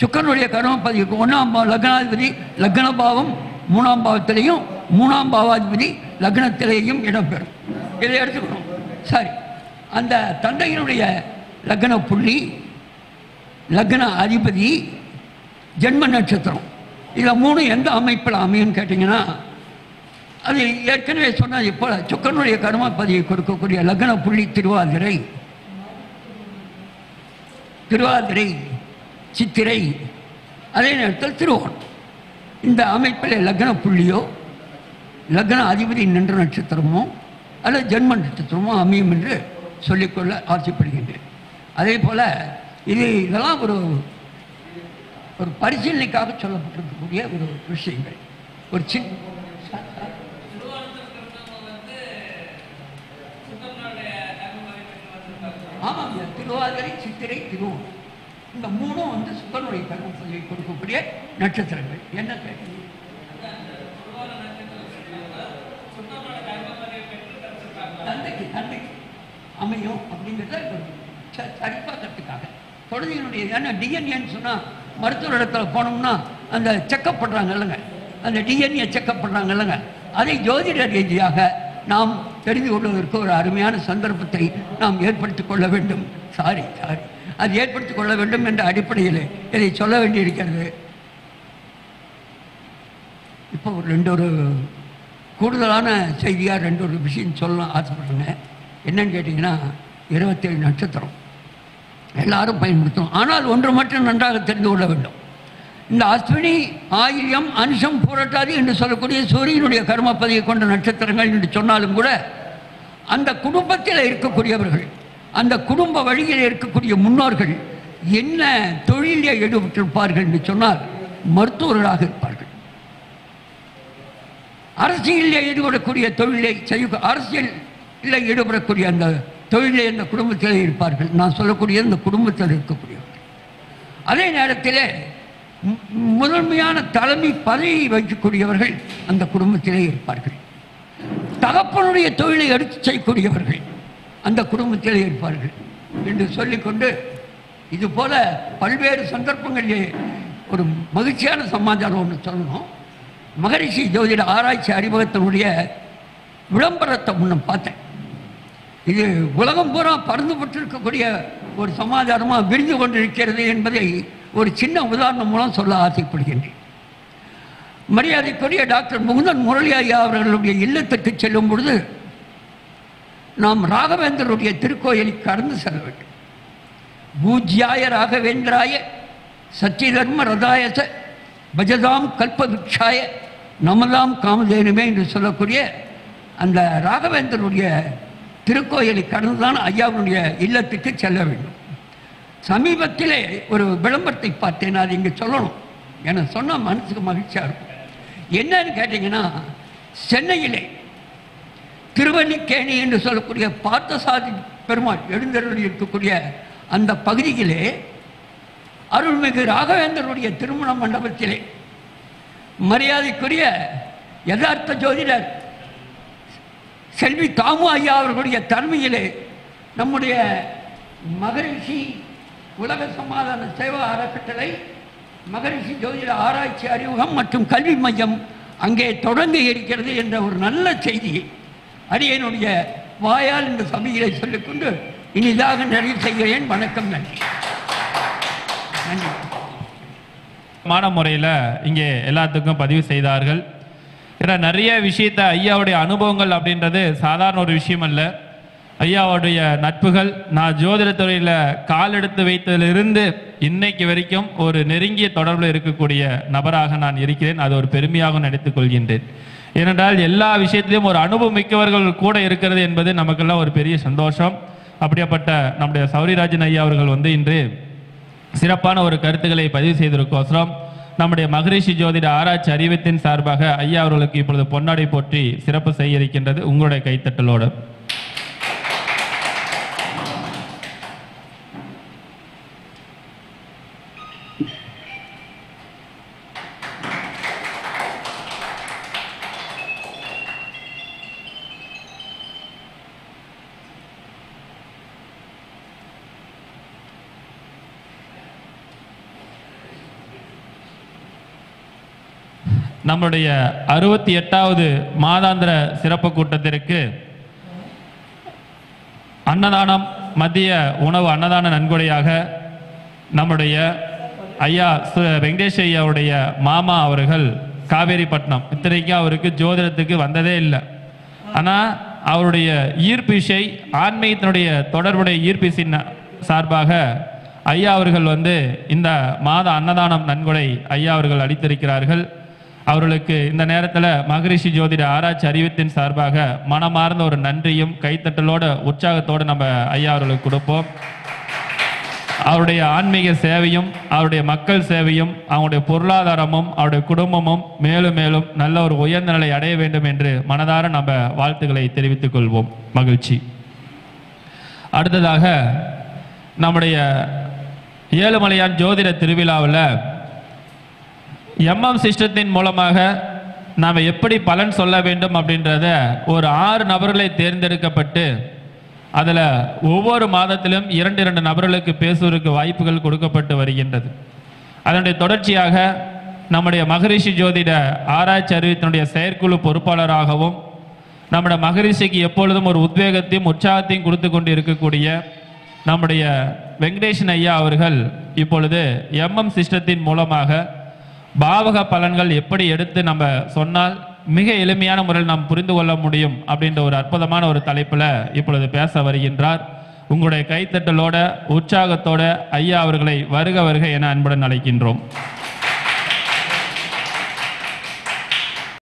சுக்கரனுடைய கர்மப்பதிவுக்கு 1ஆம் பாவம் லக்னாதிபதி லக்ன பாவம் 3ஆம் பாவத்திலையும் 3ஆம் பாவாதிபதி லக்னத்திலேயும் இடம்பெறும். இதை எடுத்துக்கணும். சரி, அந்த தந்தையினுடைய லக்ன புள்ளி, லக்ன அதிபதி, ஜென்ம நட்சத்திரம் இதில் 3 எந்த அமைப்பில் அமையும்னு கேட்டிங்கன்னா அது ஏற்கனவே சொன்னால் இப்போ சுக்கரனுடைய கர்மப்பதிவை கொடுக்கக்கூடிய லக்ன புள்ளி திருவாதிரை, சித்திரை, அதே நேரத்தில் திருவோணம். இந்த அமைப்பில் லக்ன புள்ளியோ லக்ன அதிபதி நின்ற நட்சத்திரமோ அல்லது ஜென்ம நட்சத்திரமோ அமையும் என்று சொல்லிக்கொள்ள ஆசைப்படுகின்றேன். அதே போல் இதெல்லாம் ஒரு பரிசீலனைக்காக சொல்லப்பட்டிருக்கக்கூடிய ஒரு விஷயங்கள். ஒரு திருவாதிரை, சித்திரை, திருவோணம். இந்த மூணும் வந்து சுக்கரனுடைய கர்ம பலனை கொடுக்கக்கூடிய நட்சத்திரங்கள். என்ன கேட்டீங்க? தந்தைக்கு அமையும் அப்படிங்கிறத சரிபார்க்கறதுக்காக குழந்தைகளுடைய. ஏன்னா டிஎன்ஏன்னு சொன்னால் மருத்துவ இடத்துல போனோம்னா அந்த செக்கப் பண்ணுறாங்க இல்லைங்க, அந்த டிஎன்ஏ செக்கப் பண்ணுறாங்க இல்லைங்க, அதை ஜோதிட ரீதியாக நாம் தெரிந்து கொள்வதற்கு ஒரு அருமையான சந்தர்ப்பத்தை நாம் ஏற்படுத்திக் கொள்ள வேண்டும். அது ஏற்படுத்திக் கொள்ள வேண்டும் என்ற அடிப்படையில் இதை சொல்ல வேண்டியிருக்கிறது. இப்போ ஒரு கூடுதலான செய்தியாக ஒரு விஷயம் சொல்லலாம் ஆசைப்படுறேங்க. என்னன்னு கேட்டிங்கன்னா 27 நட்சத்திரம் எல்லாரும் பயன்படுத்தணும். ஆனால் ஒன்று மட்டும் நன்றாக தெரிந்து கொள்ள வேண்டும். இந்த அஸ்வினி, ஆயில்யம், அனுஷம், பூரட்டாதி என்று சொல்லக்கூடிய சூரியனுடைய கர்மப்பதியை கொண்ட நட்சத்திரங்கள் என்று சொன்னாலும் கூட அந்த குடும்பத்தில் இருக்கக்கூடியவர்கள், அந்த குடும்ப வழியில் இருக்கக்கூடிய முன்னோர்கள் என்ன தொழிலில் ஈடுபட்டிருப்பார்கள் என்று சொன்னால் மருத்துவர்களாக இருப்பார்கள். அரசியலில் ஈடுபடக்கூடிய தொழிலை அரசியலில் ஈடுபடக்கூடிய அந்த தொழிலை அந்த குடும்பத்திலே இருப்பார்கள். நான் சொல்லக்கூடிய இந்த குடும்பத்தில் இருக்கக்கூடியவர்கள். அதே நேரத்தில் முதன்மையான தலைமை பதவியை வைக்கக்கூடியவர்கள் அந்த குடும்பத்திலே இருப்பார்கள். தகப்பனுடைய தொழிலை எடுத்து செய்யக்கூடியவர்கள் அந்த குடும்பத்திலே இருப்பார்கள் என்று சொல்லிக்கொண்டு, இது போல பல்வேறு சந்தர்ப்பங்களிலே ஒரு மகிழ்ச்சியான சமாச்சாரம் ஒன்று சொல்லணும். மகரிஷி ஜோதிட ஆராய்ச்சி அறிமுகத்தினுடைய விளம்பரத்தை முன்ன பார்த்தேன். இது உலகம் பூரா பறந்துபட்டிருக்கக்கூடிய ஒரு சமாச்சாரமாக விரிந்து கொண்டிருக்கிறது என்பதை ஒரு சின்ன உதாரணம் மூலம் சொல்ல ஆசைப்படுகின்றேன். மரியாதைக்குரிய டாக்டர் முகுந்தன் முரளி ஐயா அவர்களுடைய இல்லத்துக்கு செல்லும் பொழுது நாம் ராகவேந்தருடைய திருக்கோயிலை கடந்து செல்ல வேண்டும். பூஜ்யாய ராகவேந்திராய சச்சிதர்ம ரதாயச பஜதாம் கல்பவிக்ஷாய நமதாம் காமதேனுமே என்று சொல்லக்கூடிய அந்த ராகவேந்தருடைய திருக்கோயிலை கடந்துதான் ஐயாவுடைய இல்லத்துக்கு செல்ல வேண்டும். சமீபத்திலே ஒரு விளம்பரத்தை பார்த்தேன், அது இங்கே சொல்லணும், எனக்கு சொன்னால் மனசுக்கு மகிழ்ச்சியாக இருக்கும். என்னன்னு கேட்டிங்கன்னா, சென்னையிலே திருவல்லிக்கேணி என்று சொல்லக்கூடிய பார்த்தசாதி பெருமாள் எழுந்தருளி இருக்கக்கூடிய அந்த பகுதியிலே அருள்மிகு ராகவேந்தருடைய திருமண மண்டபத்திலே மரியாதைக்குரிய யதார்த்த ஜோதிடர் செல்வி தாமு ஐயா அவர்களுடைய தலைமையிலே நம்முடைய மகரிஷி உலக சமாதான சேவா அறக்கட்டளை, மகரிஷி ஜோதிட ஆராய்ச்சி அறிமுகம் மற்றும் கல்வி மையம் அங்கே தொடங்க இருக்கிறது என்ற ஒரு நல்ல செய்தியை அடியனுடைய வாயால் இந்த சபையிலே சொல்லிக்கொண்டு இனிதாக நிறைவு செய்கிறேன். வணக்கம், நன்றி. மான முறையில் இங்கே எல்லாத்துக்கும் பதிவு செய்தார்கள். ஏன்னா நிறைய விஷயத்தை ஐயாவுடைய அனுபவங்கள் அப்படின்றது சாதாரண ஒரு விஷயம் அல்ல. ஐயாவுடைய நட்புகள், நான் ஜோதிடத்துறையில் கால் எடுத்து வைத்ததிலிருந்து இன்னைக்கு வரைக்கும் ஒரு நெருங்கிய தொடர்பில் இருக்கக்கூடிய நபராக நான் இருக்கிறேன். அது ஒரு பெருமையாக நினைத்துக் கொள்கின்றேன். ஏனென்றால் எல்லா விஷயத்திலையும் ஒரு அனுபவம் மிக்கவர்கள் கூட இருக்கிறது என்பது நமக்கெல்லாம் ஒரு பெரிய சந்தோஷம். அப்படிப்பட்ட நம்முடைய சௌரிராஜன் ஐயா அவர்கள் இன்று சிறப்பான ஒரு கருத்துக்களை பதிவு செய்திருக்கோசரம் நம்முடைய மகரிஷி ஜோதிட ஆராய்ச்சி அறிவித்தின் சார்பாக ஐயா அவர்களுக்கு இப்பொழுது பொன்னாடை போற்றி சிறப்பு செய்ய இருக்கின்றது. உங்களுடைய கைத்தட்டலோடு நம்முடைய 68வது மாதாந்திர சிறப்பு கூட்டத்திற்கு அன்னதானம், மத்திய உணவு அன்னதான நன்கொடையாக நம்முடைய ஐயா வெங்கடேஷ் ஐயாவுடைய மாமா அவர்கள் காவேரிப்பட்டினம், இத்தனைக்கும் அவருக்கு ஜோதிடத்துக்கு வந்ததே இல்லை. ஆனால் அவருடைய ஈர்ப்பிசை, ஆன்மீகத்தினுடைய தொடர்புடைய ஈர்ப்பிசின் சார்பாக ஐயா அவர்கள் இந்த மாத அன்னதானம் நன்கொடை ஐயா அவர்கள் அளித்திருக்கிறார்கள். அவர்களுக்கு இந்த நேரத்தில் மகரிஷி ஜோதிட ஆராய்ச்சி அறிவித்தின் சார்பாக மனமார்ந்த ஒரு நன்றியும் கைத்தட்டலோட உற்சாகத்தோடு நம்ம ஐயா அவர்களுக்கு கொடுப்போம். அவருடைய ஆன்மீக சேவையும், அவருடைய மக்கள் சேவையும், அவருடைய பொருளாதாரமும், அவருடைய குடும்பமும் மேலும் மேலும் நல்ல ஒரு உயர்ந்த நிலை அடைய வேண்டும் என்று மனதார நம்ம வாழ்த்துக்களை தெரிவித்துக் கொள்வோம். மகிழ்ச்சி. அடுத்ததாக நம்முடைய ஏழுமலையான் ஜோதிட திருவிழாவில் சிஸ்டத்தின் மூலமாக நாம் எப்படி பலன் சொல்ல வேண்டும் அப்படின்றத ஒரு 6 நபர்களை தேர்ந்தெடுக்கப்பட்டு அதில் ஒவ்வொரு மாதத்திலும் 2 நபர்களுக்கு பேசுவதற்கு வாய்ப்புகள் கொடுக்கப்பட்டு வருகின்றது. அதனுடைய தொடர்ச்சியாக நம்முடைய மகரிஷி ஜோதிட ஆராய்ச்சி அறிவித்தினுடைய செயற்குழு பொறுப்பாளராகவும் நம்முடைய மகரிஷிக்கு எப்பொழுதும் ஒரு உத்வேகத்தையும் உற்சாகத்தையும் கொடுத்து கொண்டு இருக்கக்கூடிய நம்முடைய வெங்கடேசன் ஐயா அவர்கள் இப்பொழுது சிஸ்டத்தின் மூலமாக பாவக பலன்கள் எப்படி எடுத்து நம்ம சொன்னால் மிக எளிமையான முறையில் நாம் புரிந்து கொள்ள முடியும் அப்படின்ற ஒரு அற்புதமான ஒரு தலைப்பில் இப்பொழுது பேச வருகின்றார். உங்களுடைய கைத்தட்டலோட உற்சாகத்தோட ஐயா அவர்களை வருக வருக என அன்புடன் அழைக்கின்றோம்.